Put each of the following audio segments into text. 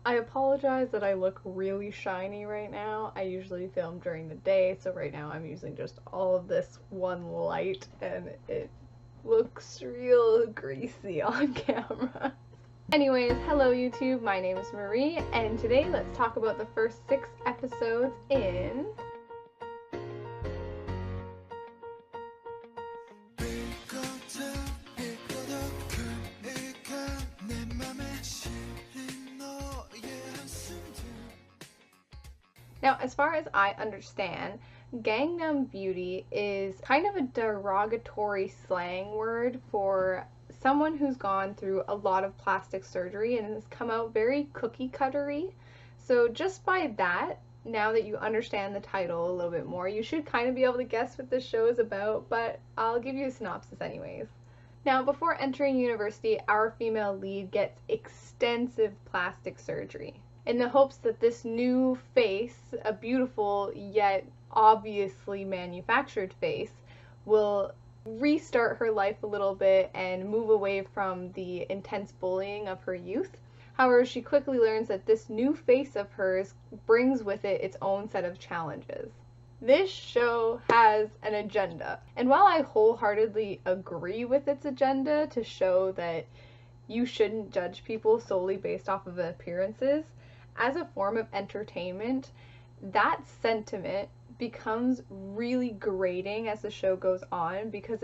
I apologize that I look really shiny right now. I usually film during the day, so right now I'm using just all of this one light and it looks real greasy on camera. Anyways, hello YouTube, my name is Marie, and today let's talk about the first 6 episodes in Now, as far as I understand, Gangnam Beauty is kind of a derogatory slang word for someone who's gone through a lot of plastic surgery and has come out very cookie cuttery. So just by that, now that you understand the title a little bit more, you should kind of be able to guess what this show is about, but I'll give you a synopsis anyways. Now, before entering university, our female lead gets extensive plastic surgery in the hopes that this new face, a beautiful yet obviously manufactured face, will restart her life a little bit and move away from the intense bullying of her youth. However, she quickly learns that this new face of hers brings with it its own set of challenges. This show has an agenda, and while I wholeheartedly agree with its agenda to show that you shouldn't judge people solely based off of appearances, as a form of entertainment, that sentiment becomes really grating as the show goes on because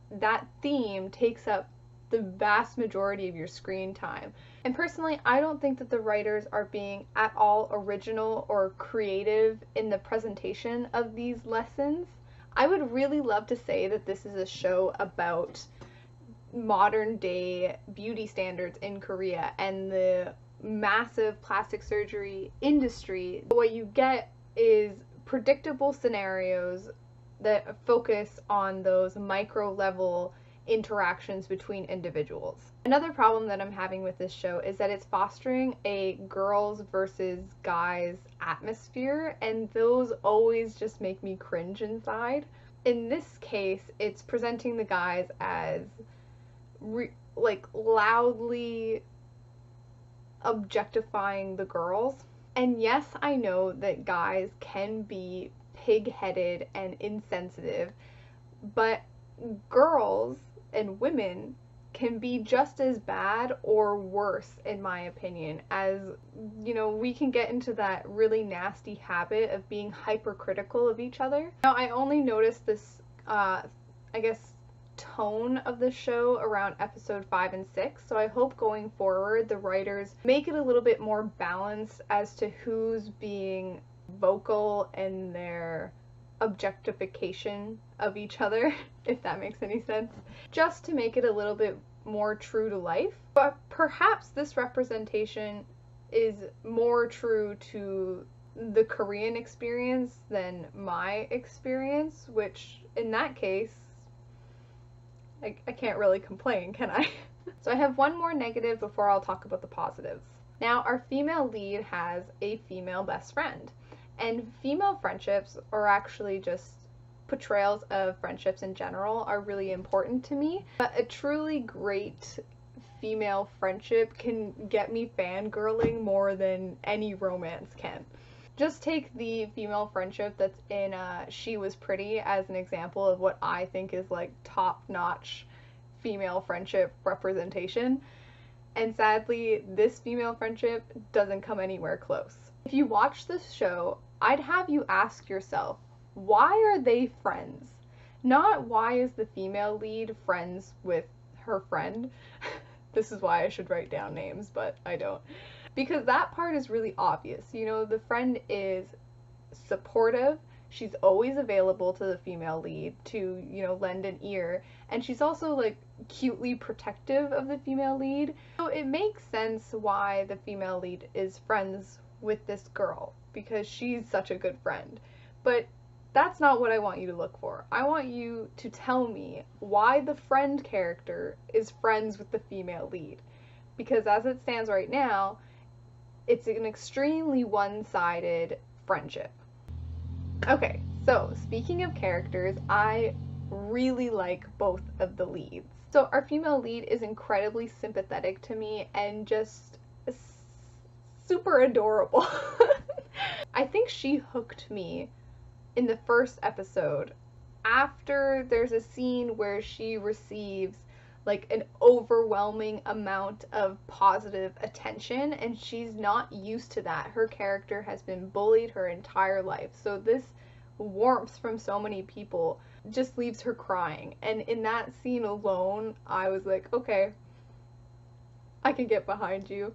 that theme takes up the vast majority of your screen time. And personally, I don't think that the writers are being at all original or creative in the presentation of these lessons. I would really love to say that this is a show about modern day beauty standards in Korea and the massive plastic surgery industry. What you get is predictable scenarios that focus on those micro level interactions between individuals. Another problem that I'm having with this show is that it's fostering a girls versus guys atmosphere, and those always just make me cringe inside. In this case, it's presenting the guys as loudly objectifying the girls. And yes, I know that guys can be pig-headed and insensitive, but girls and women can be just as bad or worse, in my opinion, as, you know, we can get into that really nasty habit of being hypercritical of each other. Now, I only noticed this, I guess, tone of the show around episode 5 and 6, so I hope going forward the writers make it a little bit more balanced as to who's being vocal in their objectification of each other, if that makes any sense, just to make it a little bit more true to life. But perhaps this representation is more true to the Korean experience than my experience, which in that case I can't really complain, can I? So I have one more negative before I'll talk about the positives. Now, our female lead has a female best friend, and female friendships, or actually just portrayals of friendships in general, are really important to me. But a truly great female friendship can get me fangirling more than any romance can. Just take the female friendship that's in She Was Pretty as an example of what I think is like top-notch female friendship representation. And sadly, this female friendship doesn't come anywhere close. If you watch this show, I'd have you ask yourself, why are they friends? Not why is the female lead friends with her friend? This is why I should write down names, but I don't. Because that part is really obvious. You know, the friend is supportive, she's always available to the female lead to, you know, lend an ear, and she's also like cutely protective of the female lead. So it makes sense why the female lead is friends with this girl, because she's such a good friend. But that's not what I want you to look for. I want you to tell me why the friend character is friends with the female lead. Because as it stands right now, it's an extremely one-sided friendship. Okay, so speaking of characters, I really like both of the leads. So our female lead is incredibly sympathetic to me and just super adorable. I think she hooked me in the first episode. After there's a scene where she receives like an overwhelming amount of positive attention, and she's not used to that. Her character has been bullied her entire life. So this warmth from so many people just leaves her crying. And in that scene alone, I was like, okay, I can get behind you.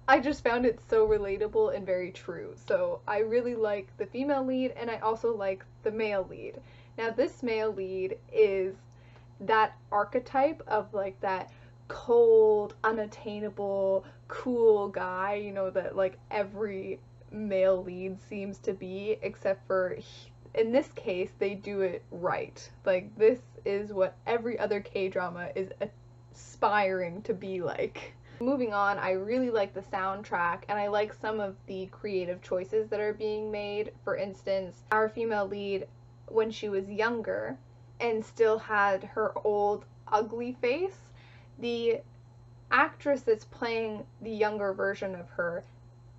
I just found it so relatable and very true. So I really like the female lead, and I also like the male lead. Now this male lead is that archetype of like that cold, unattainable, cool guy, you know, that like every male lead seems to be, except for in this case they do it right. Like this is what every other K-drama is aspiring to be like. Moving on, I really like the soundtrack, and I like some of the creative choices that are being made. For instance, our female lead, when she was younger and still had her old ugly face, the actress that's playing the younger version of her,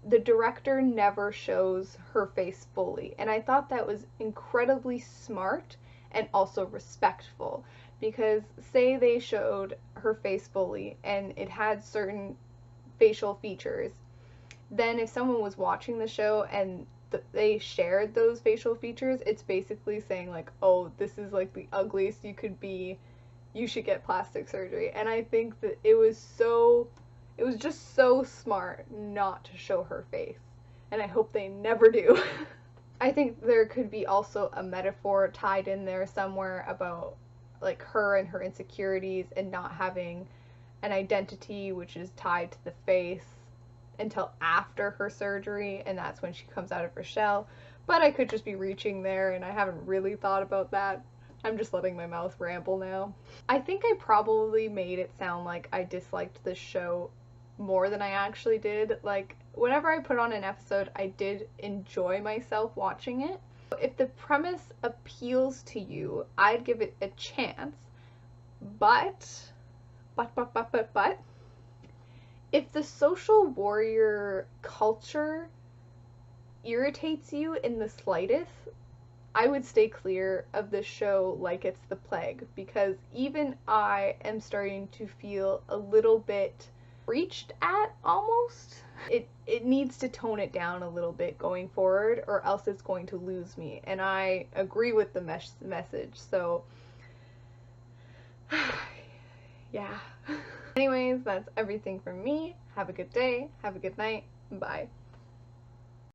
the director never shows her face fully. And I thought that was incredibly smart and also respectful, because say they showed her face fully and it had certain facial features, then if someone was watching the show and they shared those facial features, it's basically saying like, oh, this is like the ugliest you could be, you should get plastic surgery. And I think that it was just so smart not to show her face, and I hope they never do. I think there could be also a metaphor tied in there somewhere about like her and her insecurities and not having an identity which is tied to the face until after her surgery, and that's when she comes out of her shell. But I could just be reaching there, and I haven't really thought about that. I'm just letting my mouth ramble now. I think I probably made it sound like I disliked this show more than I actually did. Like, whenever I put on an episode, I did enjoy myself watching it. If the premise appeals to you, I'd give it a chance. But if the social warrior culture irritates you in the slightest, I would stay clear of this show like it's the plague, because even I am starting to feel a little bit reached at almost. It needs to tone it down a little bit going forward, or else it's going to lose me. And I agree with the message, so yeah. Anyways, that's everything from me. Have a good day, have a good night, bye.